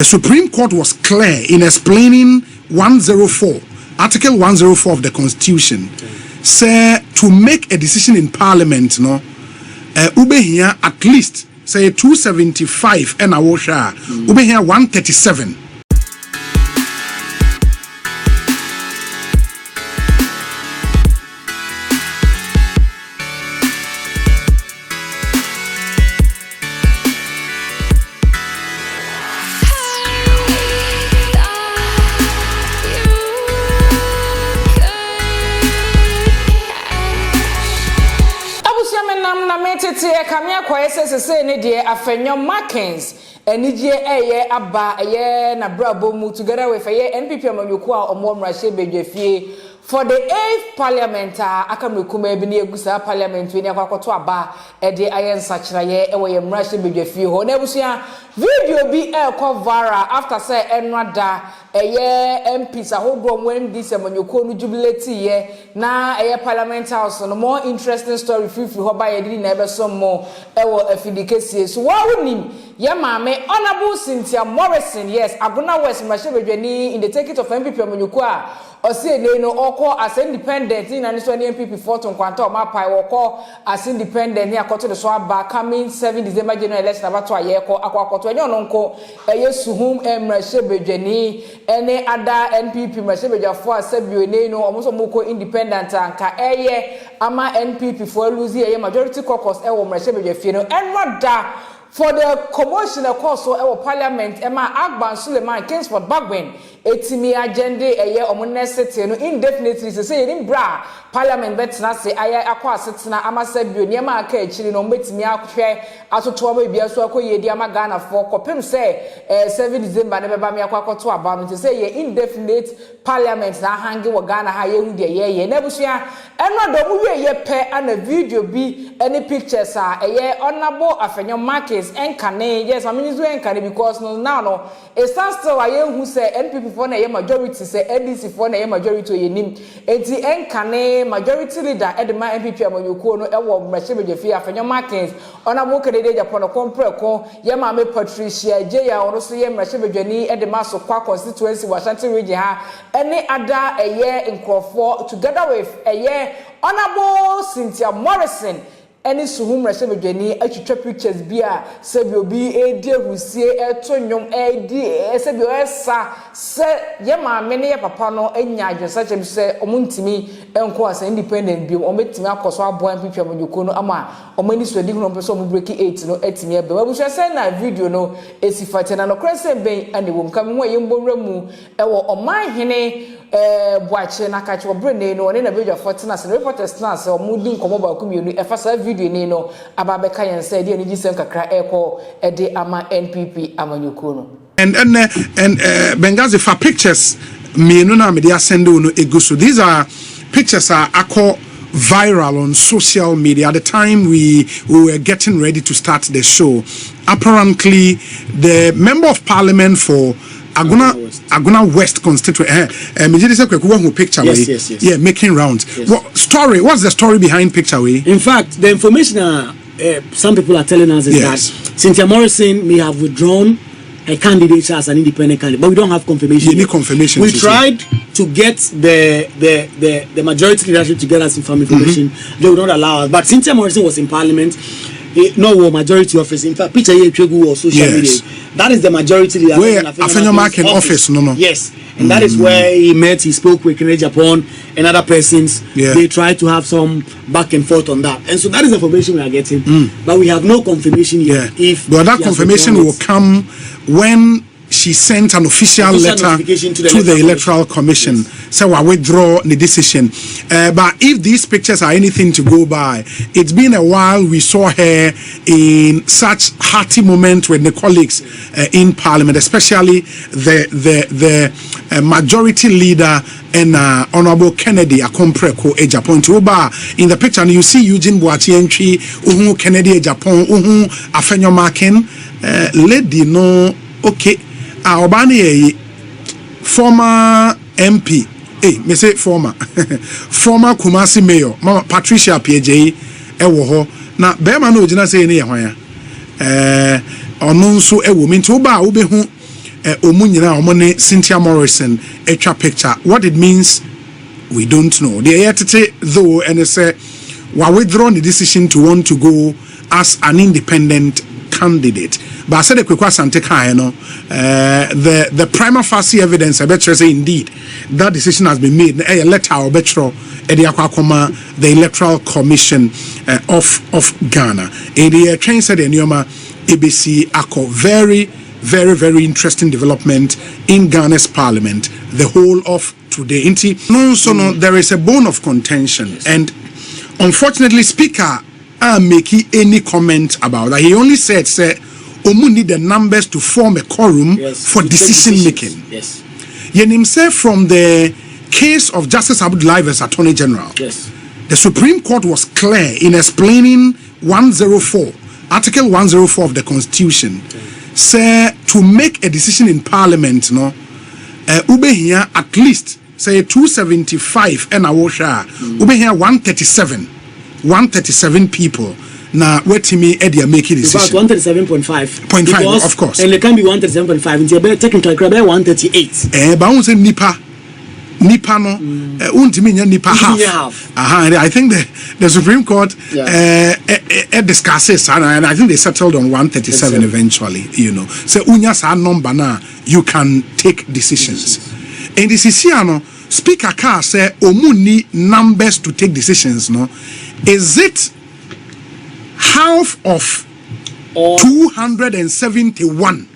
The Supreme Court was clear in explaining 104, Article 104 of the Constitution, say to make a decision in Parliament, no, ube here at least say 275 and a washer, ube here 137. Kamia kwese se ne de afenyo Markins enije eye aba eye na brabo mu together with eye NPP amanyoko a omomra hye bedwafie for the 8th parliament akamekuma bi na egusa parliament ni akwakoto aba de ayen sachiraye ewo ye mra hye bedwafie ho na ebusia video bi ekọ viral after say enwada eye MPs ahodo when this amanyoko no Jubilate ye na eye parliament house no more interesting story free ho ba ye di na ebe so mo ewo afidikesie so wa wonim ye maame honorable Cynthia Morrison yes Aguna West mra hye bedwani in the ticket of MPP amanyoko a Ose ne no oko as independent in and so MPP Fortune kwanta o mapai woko as independent ni akoto de so aba coming 7 December general election abato ayeko akwakoto enyo no nko eye Suhum emra hye ene ada NPP mra hye fo asabio ne no omo so moko independent anka eye ama NPP for lose eye majority caucus e wo mra hye fie no enwa da for the commotion course so our parliament Emma Agban Suleiman Kingsford Bagwen etimi agenda eye omonesity no indefinitely say in bra parliament betina say aya akwa asetena amasabio niema aka echiri no betimi ahwe atoto ba bia so akoyedi amagana for kopem say 7 December ne beba me akwakoto aba no say ye indefinite parliament na hangi wo Ghana ha ye hu de ye na busua eno do mu ye pe ana video bi any pictures eye honorable afenyo market enkane yes I mean enkane because now no it stands still aye hu say NPP for na ye majority say NDC for na ye majority yenim enti enkane majority leader edema MPP amanyoko no ewo mrahye bedwafie afenyo markets honorable Kennedy Agyapong no kompreko ye ma me Patricia Jeya ono so ye mrahye bedwani edema so kwa constituency Washington region ha any other eye nkrofo together with eye honorable Cynthia Morrison any Suhum mrahye bedwani atwitwa pictures bia sebi obi edi ehusie etonyom edi sebi esa se ye maame ne ye papa no enya adwesa chem se omuntimi enko asa independent bi ometimi akoso abo MPP amanyoko no ama omani swedi hu no peso omu break 8 no etimi ebe wabu se na video no esifate na no krense ben ane wom kam ye mbonwra mu ewo oman hene boache na kache obrene no ne na beja 14 as reporters na se omudi nkomo ba kumienu efasa video ni no ababeka yense de ani gisem kakra eko ede ama NPP amanyoko no and Bengazi for pictures me no na me dey send no eguso. These are pictures are viral on social media. At the time we were getting ready to start the show, apparently the member of parliament for Aguna West constituency picture yes. Yeah, making rounds. Yes. What's the story behind picture way? In fact, the information some people are telling us is that Cynthia Morrison may have withdrawn a candidate as an independent candidate, but we don't have confirmation. You need confirmation. We tried to get the majority leadership to get us some information. They would not allow us. But Cynthia Morrison was in parliament. No majority office. In fact, picture here or social media. That is the majority leader. Where Afenyo Market office, no. Yes. And that is where he spoke with Agyapong and other persons. Yeah. They tried to have some back and forth on that. And so that is the information we are getting. But we have no confirmation yet. But that confirmation will come when she sent an official letter to the Electoral Commission. So I withdraw the decision. But if these pictures are anything to go by, it's been a while we saw her in such hearty moment with the colleagues in Parliament, especially the majority leader and Honorable Kennedy Akompreko Agyapong. In the picture, and you see Eugene Boachi entry, Kennedy Agyapong, Afenyo Markin, lady no okay. Obani former MP, me say former Kumasi Mayor, Mama Patricia PJ, ewo na bema no gina say ne hwan ono nso ewo mi nti oba wo be hu Omunyina Omone Cynthia Morrison etwa picture. What it means, we don't know. The ayetete though, and they say, we withdrawn the decision to want to go as an independent candidate. But I said the prima facie evidence I bet you say indeed that decision has been made. A letter or betro the Electoral Commission of Ghana. In the train said in Yoma ABC Ako very interesting development in Ghana's parliament the whole of today. No, there is a bone of contention, and unfortunately Speaker making any comment about that. He only said Omu need the numbers to form a quorum for decision making. Yes. Yen himself from the case of Justice Abdullahi as Attorney General. Yes. The Supreme Court was clear in explaining 104, Article 104 of the Constitution. Say to make a decision in Parliament, no, ube here at least say 275 and awosha. Ube here 137 people. Now, what to me, Eddie, make a decision. About 137.5. Of course. And it can be 137.5. It's about technically 138. Bounce Nipa no, Nipa half. I think the Supreme Court discusses, and I think they settled on 137 eventually. You know, so unyas our number now, you can take decisions. And this is here, no. Speaker Carr say omuni numbers to take decisions. No, is it half of 271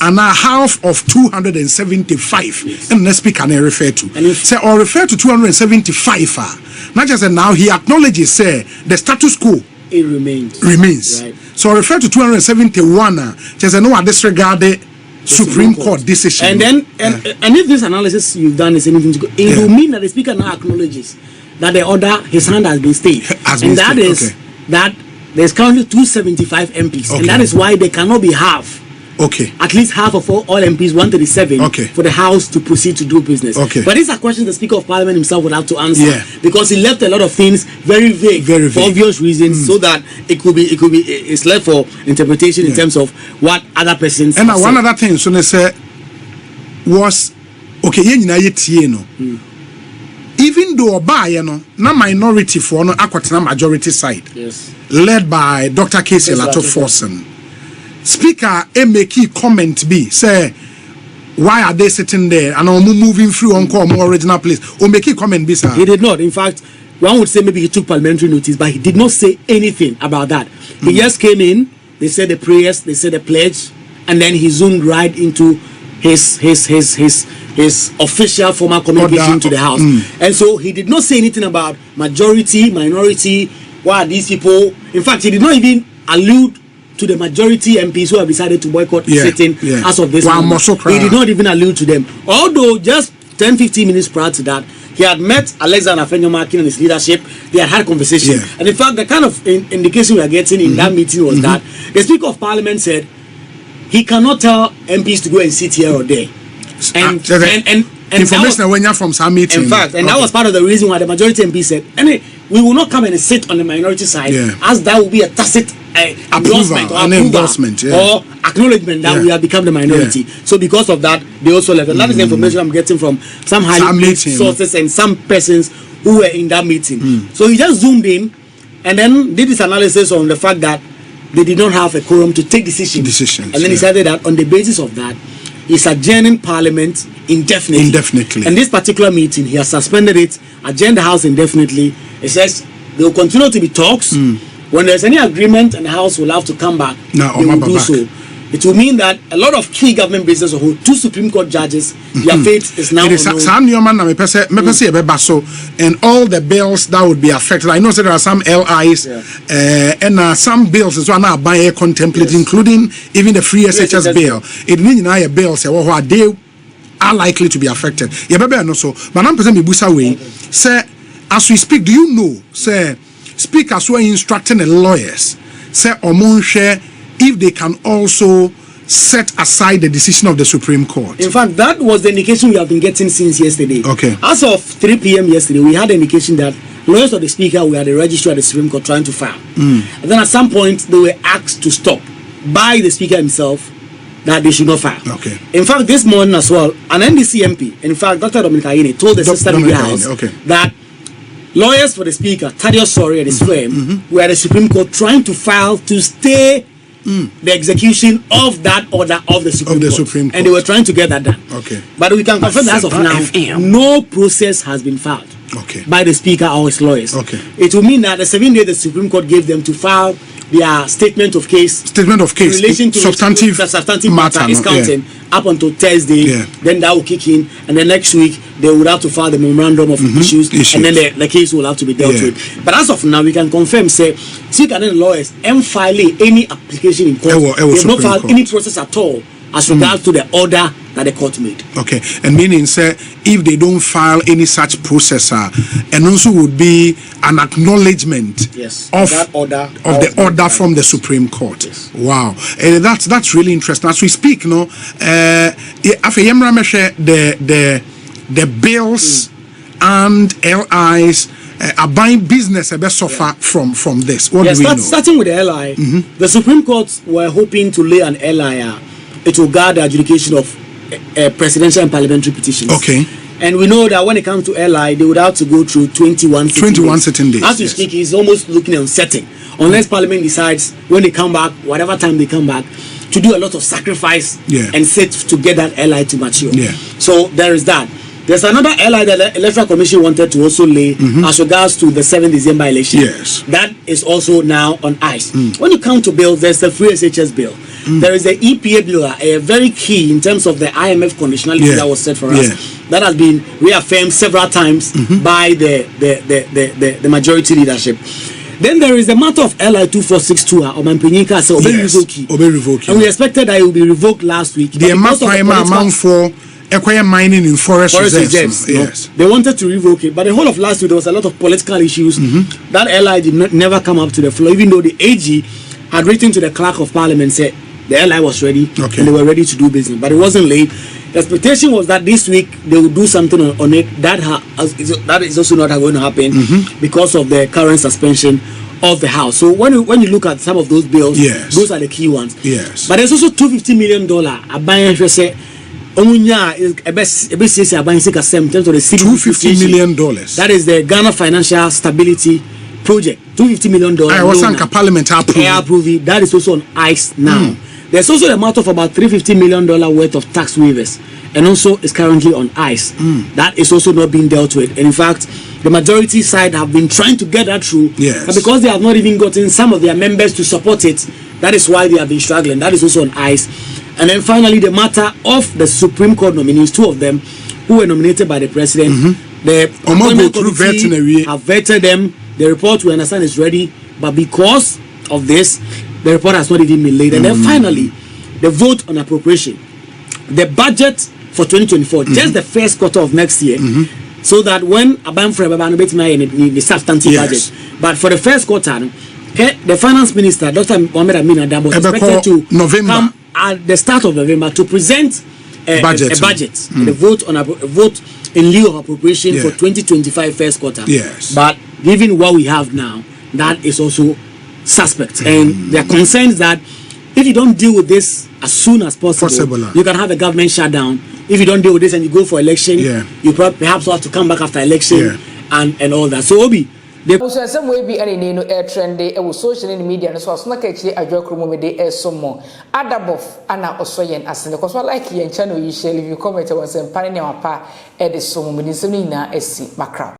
and a half of 275? And the speaker can refer to say or refer to 275. Not just now he acknowledges say the status quo it remains. Right. So refer to 271. Just no disregard the Supreme Court decision. And then and if this analysis you've done is anything to go, it will mean that the speaker now acknowledges that the order his hand has been stayed. That is that there's currently 275 MPs, and that is why they cannot be half. At least half of all MPs, 137, for the House to proceed to do business. But these are questions the Speaker of Parliament himself would have to answer, because he left a lot of things very vague, for obvious reasons, so that it's left for interpretation in terms of what other persons. And one other thing, so they say was even though na minority for no akwatena majority side, led by Dr. Casey Lato Forson. Speaker make comment be say why are they sitting there and moving through on call more original place or make comment be sir? He did not. In fact, one would say maybe he took parliamentary notice, but he did not say anything about that. He just came in, they said the prayers, they said the pledge, and then he zoomed right into his official formal communication to the House. And so he did not say anything about majority, minority, why are these people. In fact, he did not even allude to the majority MPs who have decided to boycott sitting as of this moment. He did not even allude to them. Although just 10-15 minutes prior to that, he had met Alexander Afenyo-Markin and his leadership. They had conversation. And in fact, the kind of indication we are getting in that meeting was that the Speaker of Parliament said he cannot tell MPs to go and sit here or there. And information when you're from some meeting. In fact, and that was part of the reason why the majority MP said, anyway, we will not come and sit on the minority side, as that will be a tacit endorsement or acknowledgement that we have become the minority. So because of that, they also left. And that is the information I'm getting from some highly placed sources and some persons who were in that meeting. So he just zoomed in and then did this analysis on the fact that they did not have a quorum to take decisions. And then he said that on the basis of that, he's adjourning Parliament indefinitely. And this particular meeting, he has suspended it, adjourned the House indefinitely. It says there will continue to be talks. When there's any agreement and the House will have to come back, they will do so. It will mean that a lot of key government business, or 2 Supreme Court judges, their fate is now unknown. And all the bills that would be affected. I know that there are some LIs and some bills as well now by contemplating, including even the free SHS bill. It means now a bill say what they are likely to be affected. But I'm present way. Say as we speak, do you know? Say speakers were instructing the lawyers. Say share if they can also set aside the decision of the Supreme Court. In fact, that was the indication we have been getting since yesterday. As of 3 p.m. yesterday, we had an indication that lawyers of the Speaker were at the registry of the Supreme Court trying to file. And then at some point, they were asked to stop by the Speaker himself that they should not file. Okay. In fact, this morning as well, an NDC MP, in fact, Dr. Dominic Ayine told the Sister Media House that lawyers for the Speaker, Thaddeus Sori and his firm, were at the Supreme Court trying to file to stay the execution of that order of the Supreme Court. And they were trying to get that done. Okay. But we can confirm that as of now, no process has been filed by the Speaker or his lawyers. Okay. It will mean that the 7 days the Supreme Court gave them to file their statement of case in relation to substantive matter is counting up until Thursday. Then that will kick in, and then next week they would have to file the memorandum of issues, and then the case will have to be dealt with. But as of now, we can confirm, say, Speaker and the lawyers ain't filing any application in court. They have not filed any process at all as regards to the order that the court made. Okay, and meaning, say, if they don't file any such processor, and also would be an acknowledgement of that order the order from the Supreme Court. Yes. Wow, that's really interesting. As we speak, no, the bills and LIs are buying business a bit suffer from this. What do we know? Starting with the LI, the Supreme Court were hoping to lay an LI. It will guard the adjudication of presidential and parliamentary petitions. Okay. And we know that when it comes to LI, they would have to go through 21 sitting days. As we speak, it's almost looking uncertain. Unless Parliament decides when they come back, whatever time they come back, to do a lot of sacrifice and sit to get that LI to mature. So there is that. There's another LI that the Electoral Commission wanted to also lay as regards to the 7th December election. That is also now on ice. When you come to bills, there's the free SHS bill. There is the EPA bill, very key in terms of the IMF conditionality that was set for us. That has been reaffirmed several times by the majority leadership. Then there is the matter of LI 2462 or Mampinyinka and we expected that it will be revoked last week. The amount for mining in forest reserves. They wanted to revoke it, but the whole of last week there was a lot of political issues. That LI did never come up to the floor, even though the AG had written to the Clerk of Parliament said the LI was ready and they were ready to do business, but it wasn't late. The expectation was that this week they would do something on it. That is also not going to happen because of the current suspension of the House. So when you look at some of those bills, those are the key ones. But there's also $250 million. $250 million. That is the Ghana Financial Stability Project. $250 million. I was on Parliament approved. That is also on ice now. There's also the amount of about $350 million worth of tax waivers, and also is currently on ice. That is also not being dealt with. And in fact, the majority side have been trying to get that through, but because they have not even gotten some of their members to support it, that is why they have been struggling. That is also on ice. And then finally, the matter of the Supreme Court nominees, 2 of them who were nominated by the president. The appointment committee have vetted them. The report, we understand, is ready, but because of this, the report has not even been laid. And then finally, the vote on appropriation, the budget for 2024, just the first quarter of next year, so that when the substantive budget, but for the first quarter, the finance minister, Dr. Mohamed Amin Adam, was expected to come at the start of November to present a budget, the vote in lieu of appropriation for 2025 first quarter. But given what we have now, that is also suspect. And there are concerns that if you don't deal with this as soon as possible, you can have a government shutdown. If you don't deal with this and you go for election, you perhaps have to come back after election and all that. So Obi, so some way be any no air trend e wo social media no so na ka kire adwakro mo de esomo adabof ana osoyen asene because like yen channel you share if you comment on some pane ne wapa e de somo me nsem ni na esi makra